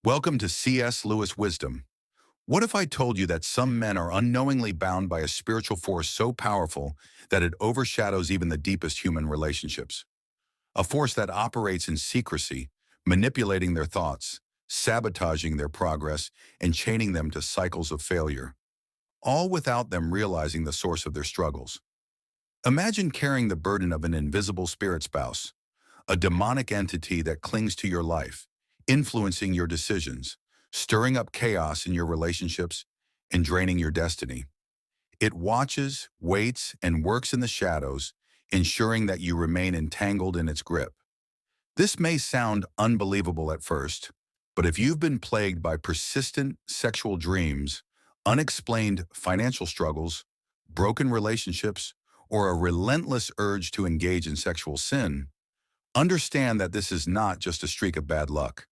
Welcome to C.S. Lewis Wisdom. What if I told you that some men are unknowingly bound by a spiritual force so powerful that it overshadows even the deepest human relationships? A force that operates in secrecy, manipulating their thoughts, sabotaging their progress, and chaining them to cycles of failure, all without them realizing the source of their struggles. Imagine carrying the burden of an invisible spirit spouse, a demonic entity that clings to your life, influencing your decisions, stirring up chaos in your relationships, and draining your destiny. It watches, waits, and works in the shadows, ensuring that you remain entangled in its grip. This may sound unbelievable at first, but if you've been plagued by persistent sexual dreams, unexplained financial struggles, broken relationships, or a relentless urge to engage in sexual sin, understand that this is not just a streak of bad luck.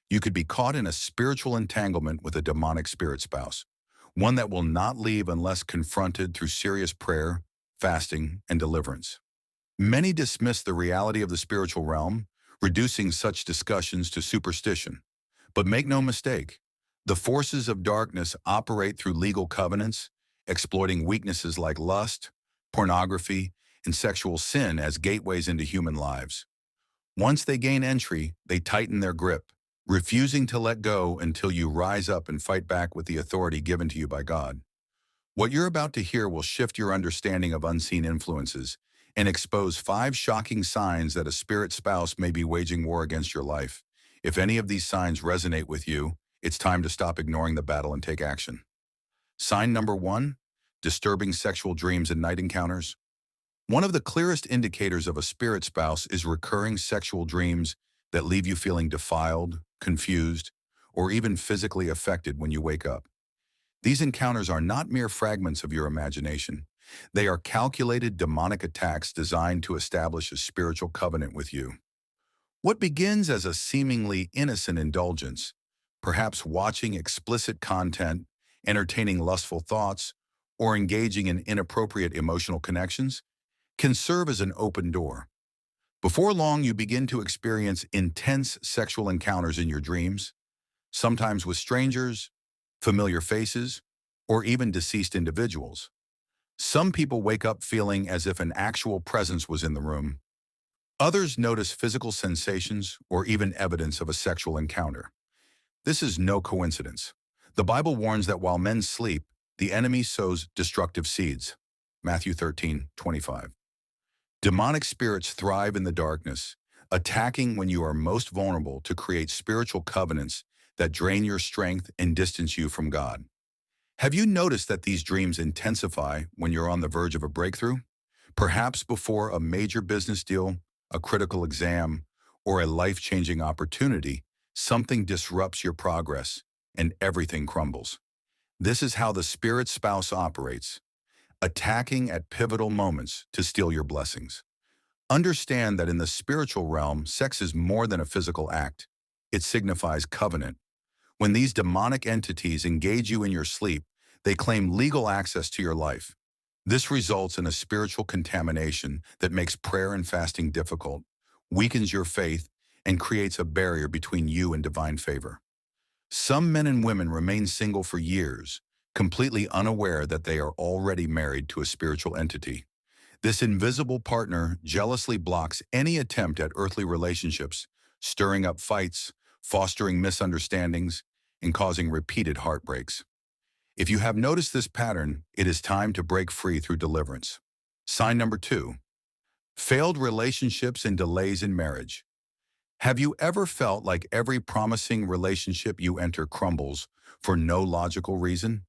You could be caught in a spiritual entanglement with a demonic spirit spouse, one that will not leave unless confronted through serious prayer, fasting, and deliverance. Many dismiss the reality of the spiritual realm, reducing such discussions to superstition. But make no mistake, the forces of darkness operate through legal covenants, exploiting weaknesses like lust, pornography, and sexual sin as gateways into human lives. Once they gain entry, they tighten their grip, refusing to let go until you rise up and fight back with the authority given to you by God. What you're about to hear will shift your understanding of unseen influences and expose 5 shocking signs that a spirit spouse may be waging war against your life. If any of these signs resonate with you, it's time to stop ignoring the battle and take action. Sign number 1, disturbing sexual dreams and night encounters. One of the clearest indicators of a spirit spouse is recurring sexual dreams that leave you feeling defiled, confused, or even physically affected when you wake up. These encounters are not mere fragments of your imagination. They are calculated demonic attacks designed to establish a spiritual covenant with you. What begins as a seemingly innocent indulgence, perhaps watching explicit content, entertaining lustful thoughts, or engaging in inappropriate emotional connections, can serve as an open door. Before long, you begin to experience intense sexual encounters in your dreams, sometimes with strangers, familiar faces, or even deceased individuals. Some people wake up feeling as if an actual presence was in the room. Others notice physical sensations or even evidence of a sexual encounter. This is no coincidence. The Bible warns that while men sleep, the enemy sows destructive seeds. Matthew 13:25. Demonic spirits thrive in the darkness, attacking when you are most vulnerable to create spiritual covenants that drain your strength and distance you from God. Have you noticed that these dreams intensify when you're on the verge of a breakthrough? Perhaps before a major business deal, a critical exam, or a life-changing opportunity, something disrupts your progress and everything crumbles. This is how the spirit spouse operates, attacking at pivotal moments to steal your blessings. Understand that in the spiritual realm, sex is more than a physical act. It signifies covenant. When these demonic entities engage you in your sleep, they claim legal access to your life. This results in a spiritual contamination that makes prayer and fasting difficult, weakens your faith, and creates a barrier between you and divine favor. Some men and women remain single for years, completely unaware that they are already married to a spiritual entity. This invisible partner jealously blocks any attempt at earthly relationships, stirring up fights, fostering misunderstandings, and causing repeated heartbreaks. If you have noticed this pattern, it is time to break free through deliverance. Sign number 2, failed relationships and delays in marriage. Have you ever felt like every promising relationship you enter crumbles for no logical reason?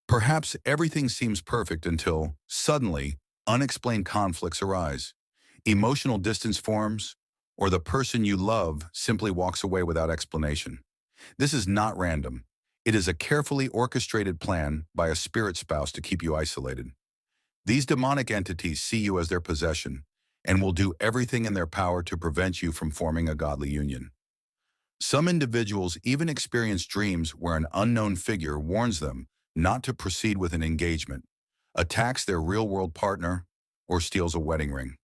Perhaps everything seems perfect until, suddenly, unexplained conflicts arise, emotional distance forms, or the person you love simply walks away without explanation. This is not random. It is a carefully orchestrated plan by a spirit spouse to keep you isolated. These demonic entities see you as their possession and will do everything in their power to prevent you from forming a godly union. Some individuals even experience dreams where an unknown figure warns them not to proceed with an engagement, attacks their real-world partner, or steals a wedding ring.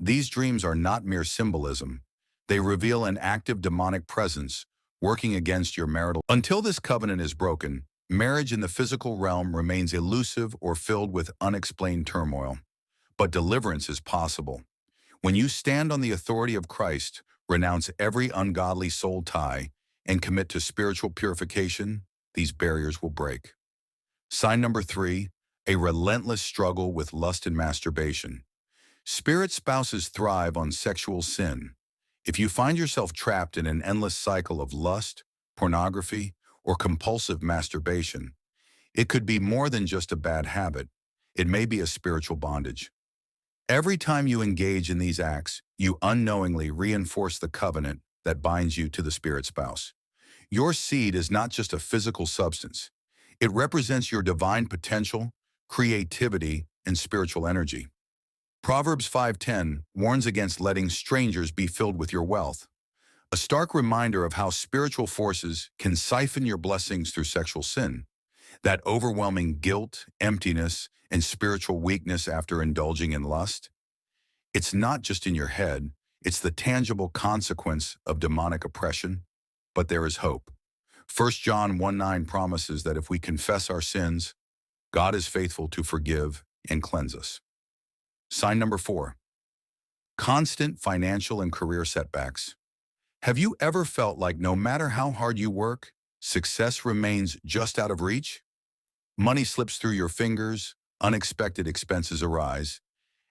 These dreams are not mere symbolism. They reveal an active demonic presence working against your marital. Until this covenant is broken, marriage in the physical realm remains elusive or filled with unexplained turmoil. But deliverance is possible. When you stand on the authority of Christ, renounce every ungodly soul tie, and commit to spiritual purification, these barriers will break. Sign number 3, a relentless struggle with lust and masturbation. Spirit spouses thrive on sexual sin. If you find yourself trapped in an endless cycle of lust, pornography, or compulsive masturbation, it could be more than just a bad habit. It may be a spiritual bondage. Every time you engage in these acts, you unknowingly reinforce the covenant that binds you to the spirit spouse. Your seed is not just a physical substance. It represents your divine potential, creativity, and spiritual energy. Proverbs 5:10 warns against letting strangers be filled with your wealth, a stark reminder of how spiritual forces can siphon your blessings through sexual sin. That overwhelming guilt, emptiness, and spiritual weakness after indulging in lust, it's not just in your head, it's the tangible consequence of demonic oppression, but there is hope. 1 John 1:9 promises that if we confess our sins, God is faithful to forgive and cleanse us. Sign number 4, constant financial and career setbacks. Have you ever felt like no matter how hard you work, success remains just out of reach? Money slips through your fingers, unexpected expenses arise,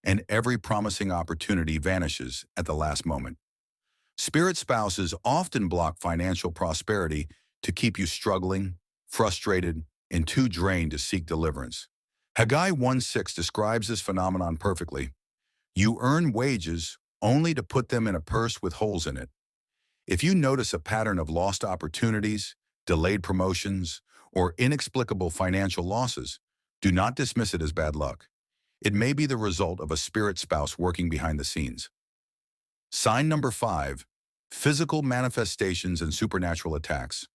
and every promising opportunity vanishes at the last moment. Spirit spouses often block financial prosperity to keep you struggling, frustrated, and too drained to seek deliverance. Haggai 1:6 describes this phenomenon perfectly. You earn wages only to put them in a purse with holes in it. If you notice a pattern of lost opportunities, delayed promotions, or inexplicable financial losses, do not dismiss it as bad luck. It may be the result of a spirit spouse working behind the scenes. Sign number 5, physical manifestations and supernatural attacks.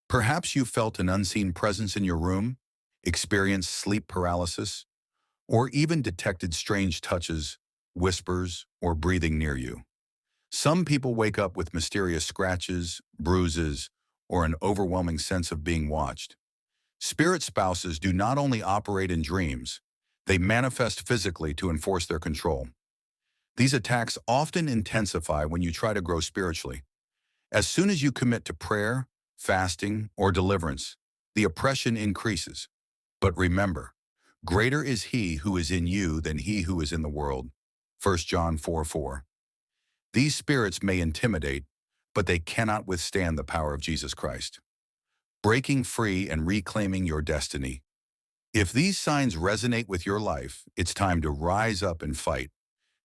Perhaps you felt an unseen presence in your room, experienced sleep paralysis, or even detected strange touches, whispers, or breathing near you. Some people wake up with mysterious scratches, bruises, or an overwhelming sense of being watched. Spirit spouses do not only operate in dreams, they manifest physically to enforce their control. These attacks often intensify when you try to grow spiritually. As soon as you commit to prayer, fasting, or deliverance, the oppression increases. But remember, greater is He who is in you than he who is in the world. 1 John 4:4. These spirits may intimidate, but they cannot withstand the power of Jesus Christ. Breaking free and reclaiming your destiny. If these signs resonate with your life, it's time to rise up and fight.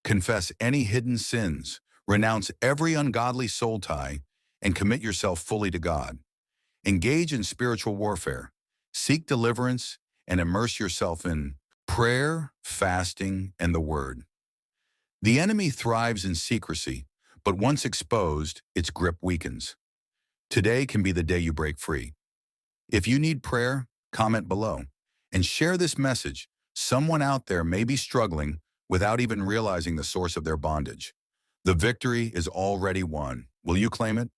Confess any hidden sins, renounce every ungodly soul tie, and commit yourself fully to God. Engage in spiritual warfare, seek deliverance, and immerse yourself in prayer, fasting, and the Word. The enemy thrives in secrecy, but once exposed, its grip weakens. Today can be the day you break free. If you need prayer, comment below and share this message. Someone out there may be struggling without even realizing the source of their bondage. The victory is already won. Will you claim it?